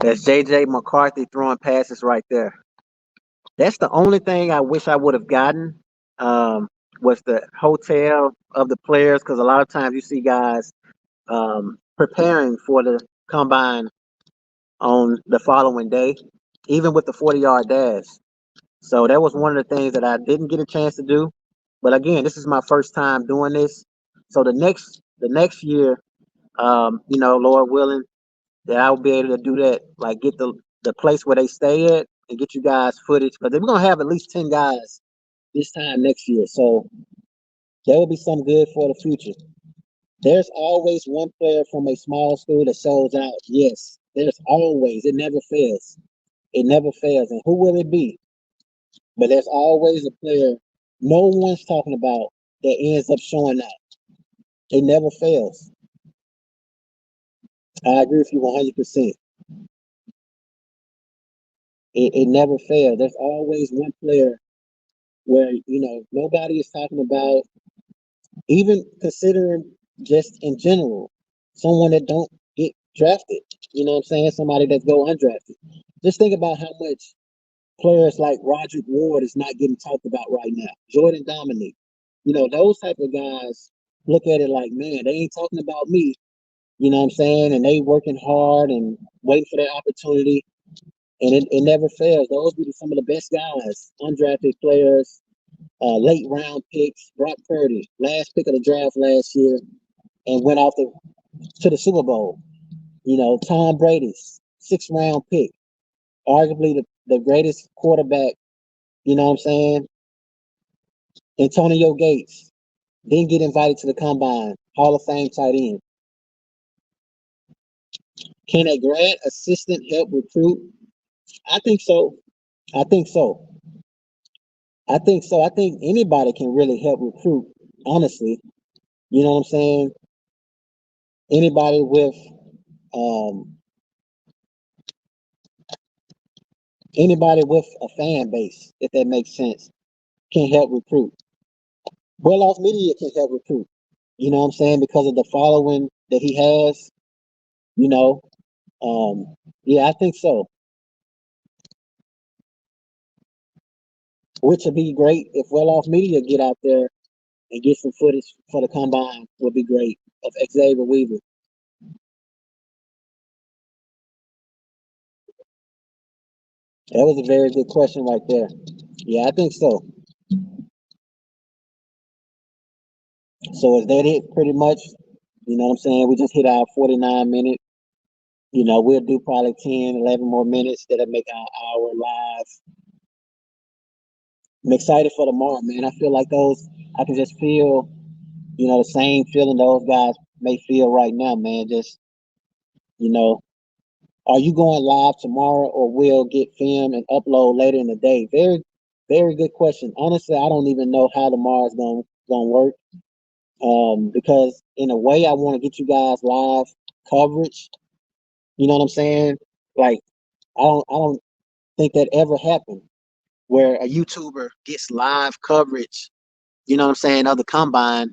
That's JJ McCarthy throwing passes right there. That's the only thing I wish I would have gotten, um, was the hotel of the players, because a lot of times you see guys preparing for the combine on the following day, even with the 40-yard dash. So that was one of the things that I didn't get a chance to do. But again, this is my first time doing this. So the next year, Lord willing, that I'll be able to do that, like get the place where they stay at and get you guys footage. Because we're gonna have at least 10 guys this time next year. So that will be something good for the future. There's always one player from a small school that shows out. Yes, there's always. It never fails. It never fails. And who will it be? But there's always a player no one's talking about that ends up showing out. It never fails. I agree with you 100%. It never fails. There's always one player where, nobody is talking about, even considering just in general, someone that don't get drafted. You know what I'm saying? Somebody that go undrafted. Just think about how much players like Roderick Ward is not getting talked about right now. Jordan Dominic. Those type of guys look at it like, man, they ain't talking about me. You know what I'm saying? And they working hard and waiting for their opportunity. And it never fails. Those be some of the best guys, undrafted players, late round picks. Brock Purdy, last pick of the draft last year, and went off to the Super Bowl. Tom Brady's 6th-round pick, arguably the greatest quarterback. You know what I'm saying? Antonio Gates didn't get invited to the combine. Hall of Fame tight end. Can a grad assistant help recruit? I think so. I think so. I think so. I think anybody can really help recruit, honestly. You know what I'm saying? Anybody with um a fan base, if that makes sense, can help recruit. Well off media can help recruit. You know what I'm saying? Because of the following that he has, you know. Yeah, I think so. Which would be great if Well Off Media get out there and get some footage for the combine would be great of Xavier Weaver. That was a very good question right there. Yeah, I think so. So is that it pretty much? You know what I'm saying? We just hit our 49 minute. We'll do probably 10, 11 more minutes that'll make our hour live. I'm excited for tomorrow, man. I feel like I can just feel, the same feeling those guys may feel right now, man. Just, you know, are you going live tomorrow or will get filmed and upload later in the day? Very, very good question. Honestly, I don't even know how tomorrow's gonna work. Because in a way, I want to get you guys live coverage. You know what I'm saying? Like, I don't think that ever happened where a YouTuber gets live coverage. You know what I'm saying? Of the combine.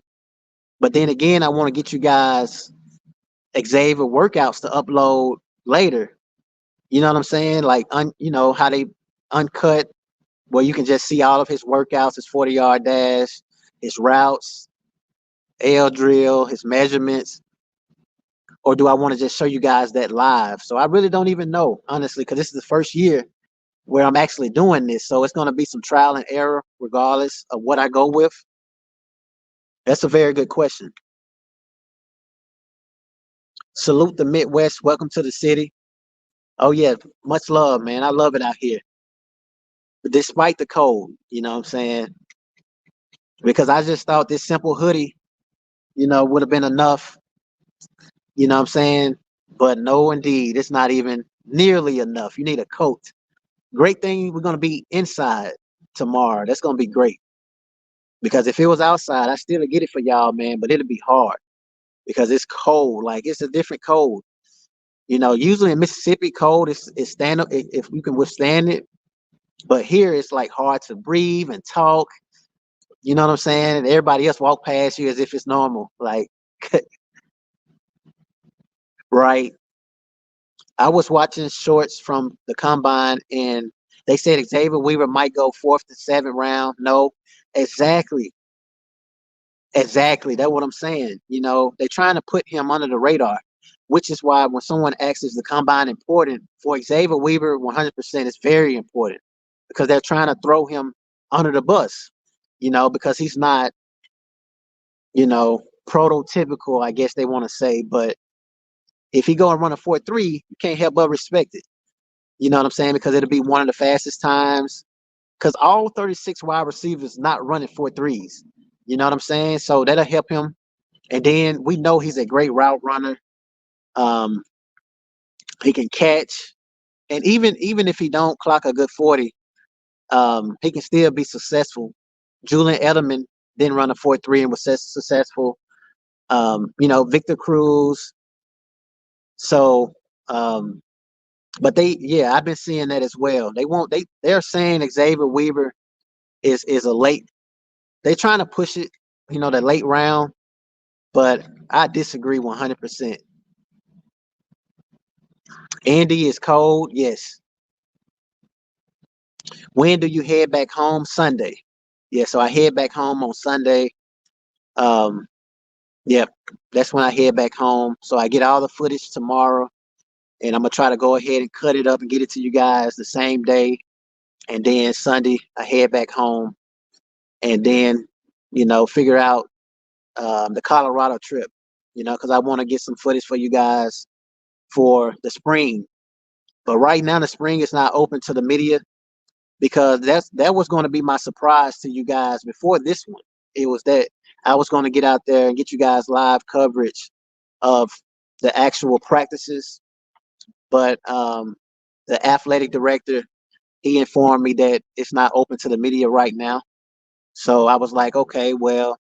But then again, I want to get you guys Xavier workouts to upload later. You know what I'm saying? Like, how they uncut, where you can just see all of his workouts, his 40-yard dash, his routes, L drill, his measurements. Or do I want to just show you guys that live? So I really don't even know, honestly, because this is the first year where I'm actually doing this. So it's going to be some trial and error regardless of what I go with. That's a very good question. Salute the Midwest. Welcome to the city. Oh, yeah. Much love, man. I love it out here. But despite the cold, you know what I'm saying? Because I just thought this simple hoodie, would have been enough. You know what I'm saying? But no, indeed. It's not even nearly enough. You need a coat. Great thing we're going to be inside tomorrow. That's going to be great. Because if it was outside, I still would get it for y'all, man. But it'll be hard because it's cold. Like, it's a different cold. Usually in Mississippi, cold is stand up if you can withstand it. But here it's like hard to breathe and talk. You know what I'm saying? And everybody else walk past you as if it's normal. Like, right. I was watching shorts from the combine, and they said Xavier Weaver might go 4th to 7th round. No, exactly. Exactly. That's what I'm saying. They're trying to put him under the radar, which is why when someone asks, is the combine important? For Xavier Weaver, 100% is very important because they're trying to throw him under the bus, because he's not, prototypical, I guess they want to say. But if he go and run a 4.3, you can't help but respect it. You know what I'm saying? Because it'll be one of the fastest times. Because all 36 wide receivers not running 4.3s. You know what I'm saying? So that'll help him. And then we know he's a great route runner. Um, he can catch, and even if he don't clock a good 40, he can still be successful. Julian Edelman didn't run a 4.3 and was successful. Victor Cruz. So, but I've been seeing that as well. They're saying Xavier Weaver is a late. They're trying to push it, the late round, but I disagree 100%. Andy is cold, yes. When do you head back home? Sunday. Yeah, so I head back home on Sunday. Um, yep, that's when I head back home. So I get all the footage tomorrow, and I'm gonna try to go ahead and cut it up and get it to you guys the same day. And then Sunday I head back home, and then figure out the Colorado trip. Because I want to get some footage for you guys for the spring. But right now the spring is not open to the media, because that was going to be my surprise to you guys before this one. It was that I was going to get out there and get you guys live coverage of the actual practices, but the athletic director, he informed me that it's not open to the media right now. So I was like, okay, well,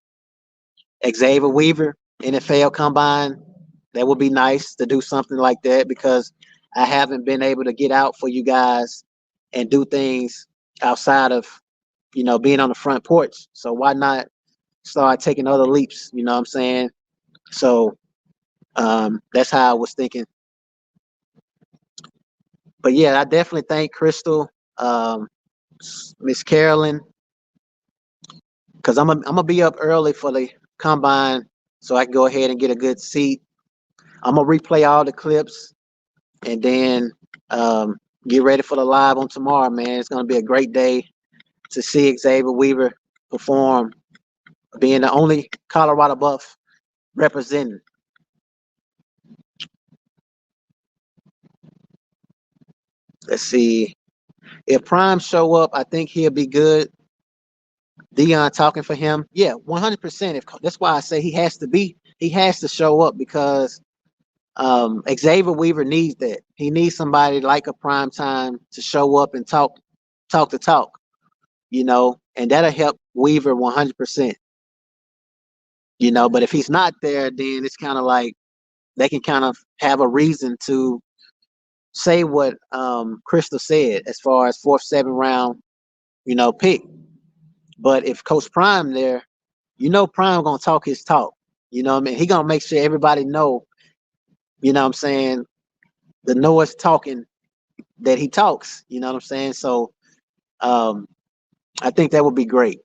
Xavier Weaver, NFL Combine, that would be nice to do something like that, because I haven't been able to get out for you guys and do things outside of, being on the front porch. So why not start taking other leaps? You know what I'm saying? So that's how I was thinking. But yeah, I definitely thank Crystal, Miss Carolyn, because I'm gonna be up early for the combine, so I can go ahead and get a good seat. I'm gonna replay all the clips, and then get ready for the live on tomorrow, man. It's gonna be a great day to see Xavier Weaver perform, being the only Colorado Buff representing. Let's see. If Prime show up, I think he'll be good. Dion talking for him. Yeah, 100%. If that's why I say he has to show up, because Xavier Weaver needs that. He needs somebody like a Prime Time to show up and talk the talk, and that'll help Weaver 100%. But if he's not there, then it's kind of like they can kind of have a reason to say what Crystal said as far as 4th, 7th round, pick. But if Coach Prime there, Prime gonna talk his talk. You know what I mean? He gonna make sure everybody know, what I'm saying, the Noah's talking that he talks. You know what I'm saying? So I think that would be great.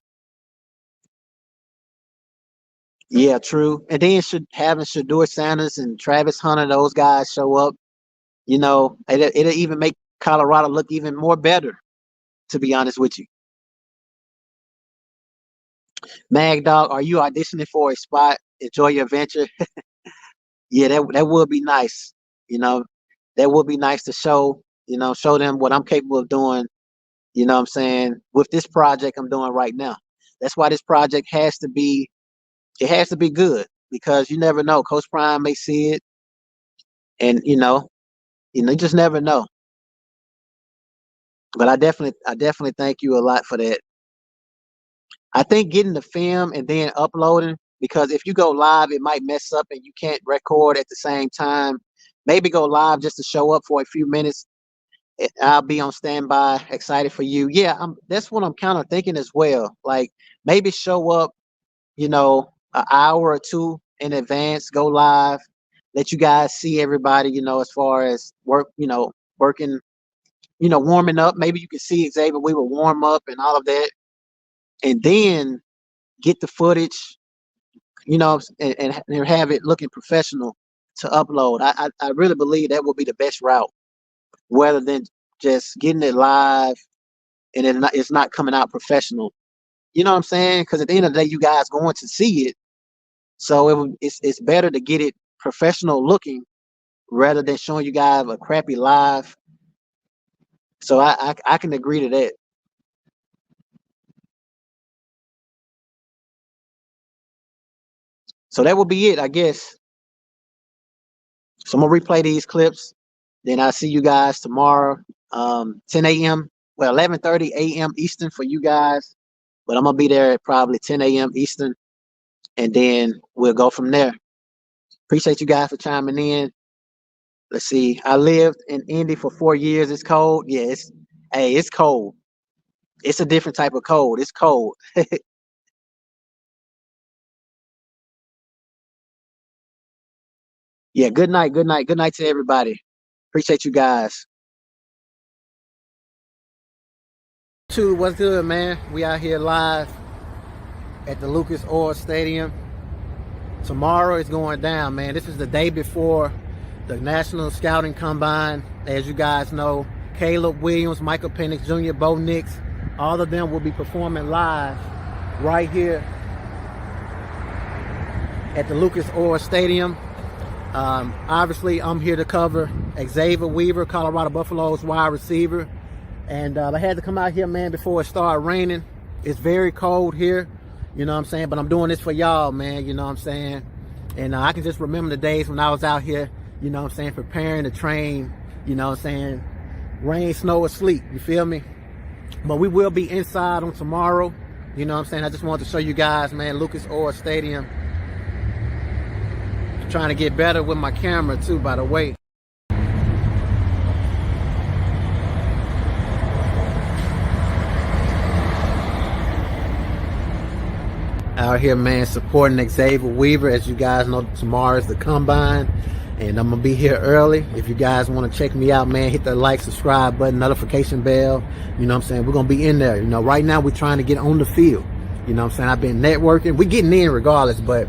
Yeah, true. And then having Shador Sanders and Travis Hunter, those guys show up, it'll even make Colorado look even more better, to be honest with you. Mag Dog, are you auditioning for a spot? Enjoy your venture. Yeah, that would be nice. That would be nice to show them what I'm capable of doing, what I'm saying, with this project I'm doing right now. That's why this project has to be good, because you never know. Coach Prime may see it, and you just never know. But I definitely thank you a lot for that. I think getting the film and then uploading, because if you go live, it might mess up and you can't record at the same time. Maybe go live just to show up for a few minutes. I'll be on standby, excited for you. Yeah, that's what I'm kind of thinking as well. Like, maybe show up, an hour or two in advance, go live, let you guys see everybody, as far as working, warming up. Maybe you can see Xavier Weaver warm up and all of that, and then get the footage, and have it looking professional to upload. I really believe that will be the best route, rather than just getting it live and it's not coming out professional. You know what I'm saying? Because at the end of the day, you guys going to see it, so it's better to get it professional looking rather than showing you guys a crappy live. So I can agree to that. So that will be it, I guess. So I'm gonna replay these clips. Then I'll see you guys tomorrow, 10 a.m. Well, 11:30 a.m. Eastern for you guys, but I'm gonna be there at probably 10 a.m. Eastern, and then we'll go from there. Appreciate you guys for chiming in. Let's see. I lived in Indy for 4 years. It's cold. Yeah, it's cold. It's a different type of cold. It's cold. Yeah, good night. Good night. Good night to everybody. Appreciate you guys. What's good, man? We out here live at the Lucas Oil Stadium. Tomorrow is going down, man. This is the day before the National Scouting Combine. As you guys know, Caleb Williams, Michael Penix Jr., Bo Nix, all of them will be performing live right here at the Lucas Oil Stadium. Obviously, I'm here to cover Xavier Weaver, Colorado Buffaloes wide receiver. And I had to come out here, man, before it started raining. It's very cold here, you know what I'm saying? But I'm doing this for y'all, man, you know what I'm saying? And I can just remember the days when I was out here, you know what I'm saying, preparing to train, you know what I'm saying? Rain, snow, or sleet, you feel me? But we will be inside on tomorrow, you know what I'm saying? I just wanted to show you guys, man, Lucas Oil Stadium. Trying to get better with my camera too, by the way. Out here, man, supporting Xavier Weaver. As you guys know, tomorrow is the Combine, and I'm gonna be here early. If you guys want to check me out, man, hit that like, subscribe button, notification bell. You know what I'm saying? We're gonna be in there. You know, right now we're trying to get on the field. You know what I'm saying? I've been networking. We're getting in regardless, but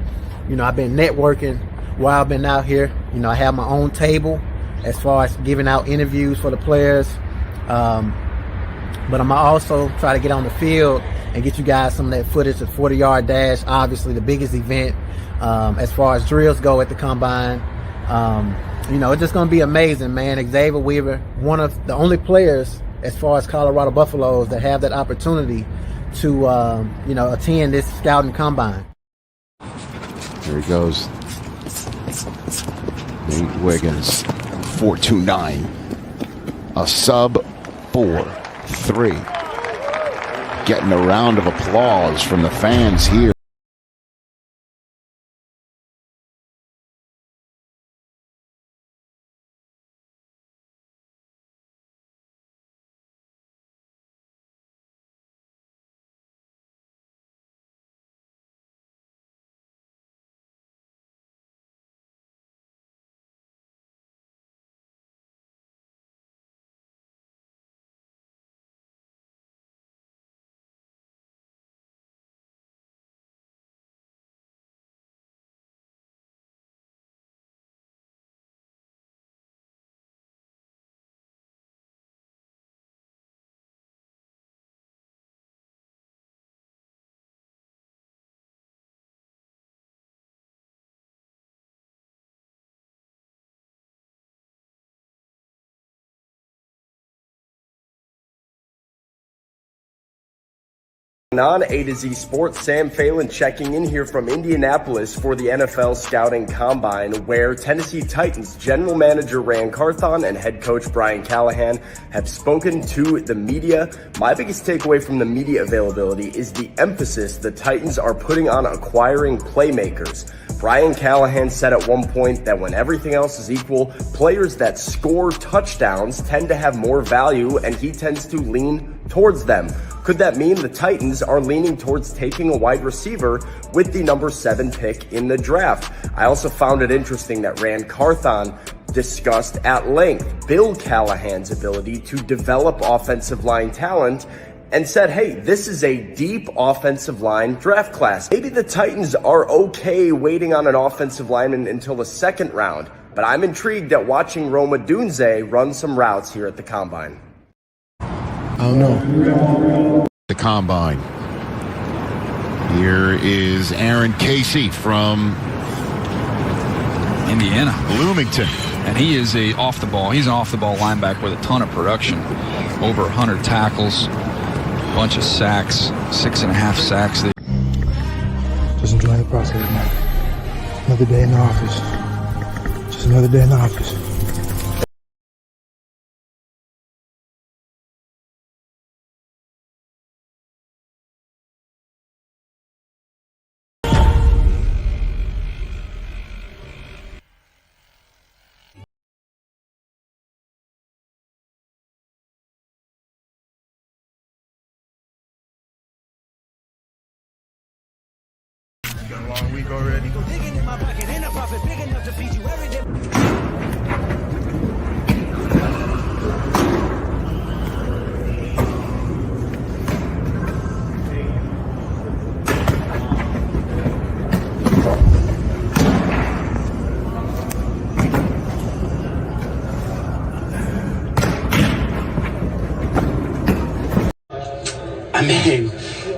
you know, I've been networking while I've been out here. You know, I have my own table as far as giving out interviews for the players. But I'm also try to get on the field and get you guys some of that footage of 40-yard dash, obviously the biggest event as far as drills go at the Combine. You know, it's just going to be amazing, man. Xavier Weaver, one of the only players as far as Colorado Buffaloes that have that opportunity to, you know, attend this scouting Combine. Here he goes. Nate Wiggins, 4.29. A sub 4.3. Getting a round of applause from the fans here. On A to Z Sports, Sam Phelan checking in here from Indianapolis for the NFL Scouting Combine, where Tennessee Titans general manager Ran Carthon and head coach Brian Callahan have spoken to the media. My biggest takeaway from the media availability is the emphasis the Titans are putting on acquiring playmakers. Brian Callahan said at one point that when everything else is equal, players that score touchdowns tend to have more value, and he tends to lean towards them. Could that mean the Titans are leaning towards taking a wide receiver with the number 7 pick in the draft? I also found it interesting that Rand Carthon discussed at length Bill Callahan's ability to develop offensive line talent and said, hey, this is a deep offensive line draft class. Maybe the Titans are okay waiting on an offensive lineman until the 2nd round, but I'm intrigued at watching Roma Dunze run some routes here at the Combine. I don't know. The Combine. Here is Aaron Casey from Indiana. Bloomington. And he is he's an off-the-ball linebacker with a ton of production. Over 100 tackles, bunch of sacks, 6.5 sacks. Just enjoying the process, man. Another day in the office. Just another day in the office. Got a long week already. I mean,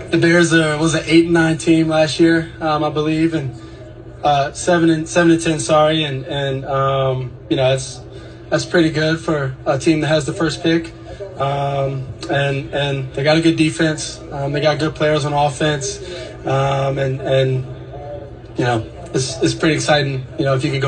the Bears was an 8-9 team last year, I believe, and 7-10. Sorry, and you know that's pretty good for a team that has the first pick. And they got a good defense. They got good players on offense, and you know it's pretty exciting. You know, if you could go